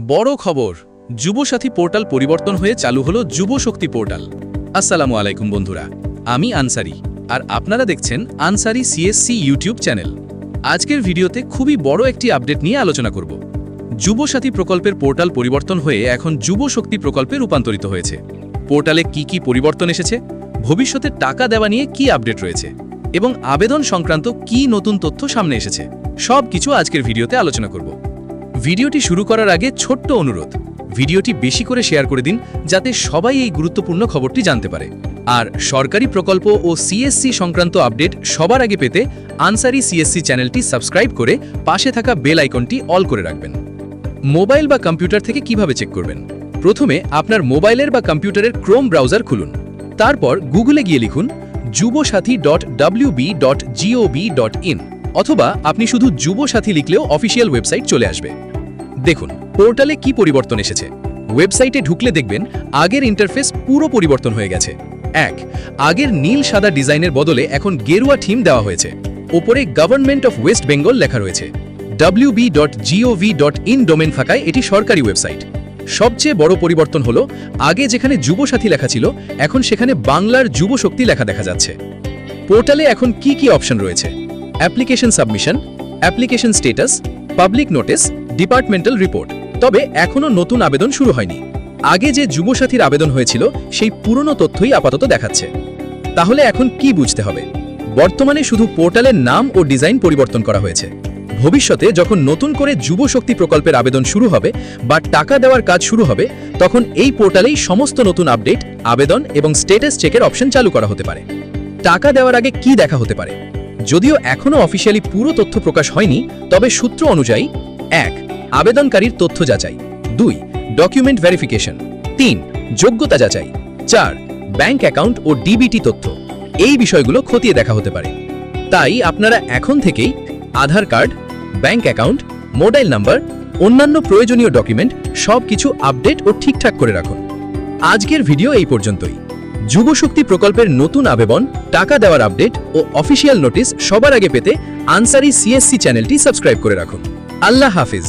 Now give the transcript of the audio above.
বড় খবর, যুবসাথী পোর্টাল পরিবর্তন হয়ে চালু হলো যুবশক্তি পোর্টাল। আসসালামু আলাইকুম বন্ধুরা, আমি আনসারি আর আপনারা দেখছেন আনসারি সিএসসি ইউটিউব চ্যানেল। আজকের ভিডিওতে খুবই বড় একটি আপডেট নিয়ে আলোচনা করব। যুবসাথী প্রকল্পের পোর্টাল পরিবর্তন হয়ে এখন যুবশক্তি প্রকল্পে রূপান্তরিত হয়েছে। পোর্টালে কি পরিবর্তন এসেছে, ভবিষ্যতে টাকা দেওয়া নিয়ে কি আপডেট রয়েছে এবং আবেদন সংক্রান্ত কি নতুন তথ্য সামনে এসেছে, সব কিছু আজকের ভিডিওতে আলোচনা করব। ভিডিওটি শুরু করার আগে ছোট্ট অনুরোধ, ভিডিওটি বেশি করে শেয়ার করে দিন যাতে সবাই এই গুরুত্বপূর্ণ খবরটি জানতে পারে। আর সরকারি প্রকল্প ও সিএসসি সংক্রান্ত আপডেট সবার আগে পেতে আনসারি সিএসসি চ্যানেলটি সাবস্ক্রাইব করে পাশে থাকা বেল আইকনটি অল করে রাখবেন। মোবাইল বা কম্পিউটার থেকে কিভাবে চেক করবেন? প্রথমে আপনার মোবাইলের বা কম্পিউটারের ক্রোম ব্রাউজার খুলুন। তারপর গুগলে গিয়ে লিখুন juboshathi.wb.gov.in অথবা আপনি শুধু যুবসাথী লিখলেও অফিসিয়াল ওয়েবসাইট চলে আসবে। দেখুন পোর্টালে কি পরিবর্তন এসেছে। ওয়েবসাইটে ঢুকলে দেখবেন আগের ইন্টারফেস পুরো পরিবর্তন হয়ে গেছে। আগের নীল সাদা ডিজাইনের বদলে এখন গেরুয়া থিম দেওয়া হয়েছে। ওপরে গভর্নমেন্ট অফ ওয়েস্ট বেঙ্গল লেখা রয়েছে। wb.gov.in ডোমেন থাকায় এটি সরকারি ওয়েবসাইট। সবচেয়ে বড় পরিবর্তন হলো আগে যেখানে যুবসাথী লেখা ছিল এখন সেখানে বাংলার যুবশক্তি লেখা দেখা যাচ্ছে। পোর্টালে এখন কি অপশন রয়েছে? Application submission, application status, public notice, departmental report. তবে এখনও নতুন আবেদন শুরু হয়নি। আগে যে যুবসাথীর আবেদন হয়েছিল সেই পুরনো তথ্যই আপাতত দেখাচ্ছে। তাহলে এখন কি বুঝতে হবে? বর্তমানে শুধু পোর্টালের নাম ও ডিজাইন পরিবর্তন করা হয়েছে। ভবিষ্যতে যখন নতুন করে যুবশক্তি প্রকল্পের আবেদন শুরু হবে বা টাকা দেওয়ার কাজ শুরু হবে, তখন এই পোর্টালেই সমস্ত নতুন আপডেট, আবেদন এবং স্ট্যাটাস চেকের অপশন চালু করা হতে পারে। টাকা দেওয়ার আগে কি দেখা হতে পারে? যদিও এখনও অফিসিয়ালি পুরো তথ্য প্রকাশ হয়নি, তবে সূত্র অনুযায়ী 1. আবেদনকারীর তথ্য যাচাই, 2. Document verification, 3. যোগ্যতা যাচাই, 4. ব্যাংক অ্যাকাউন্ট ও ডিবিটি তথ্য। এই বিষয়গুলো খতিয়ে দেখা হতে পারে। তাই আপনারা এখন থেকেই Aadhaar card, bank account, mobile number, অন্যান্য প্রয়োজনীয় ডকুমেন্ট সবকিছু আপডেট ও ঠিকঠাক করে রাখুন। আজকের ভিডিও এই পর্যন্তই। যুবশক্তি প্রকল্পের নতুন আবেদন, টাকা দেওয়ার আপডেট ও অফিসিয়াল নোটিশ সবার আগে পেতে আনসারি সিএসসি চ্যানেলটি সাবস্ক্রাইব করে রাখুন। আল্লাহ হাফিজ।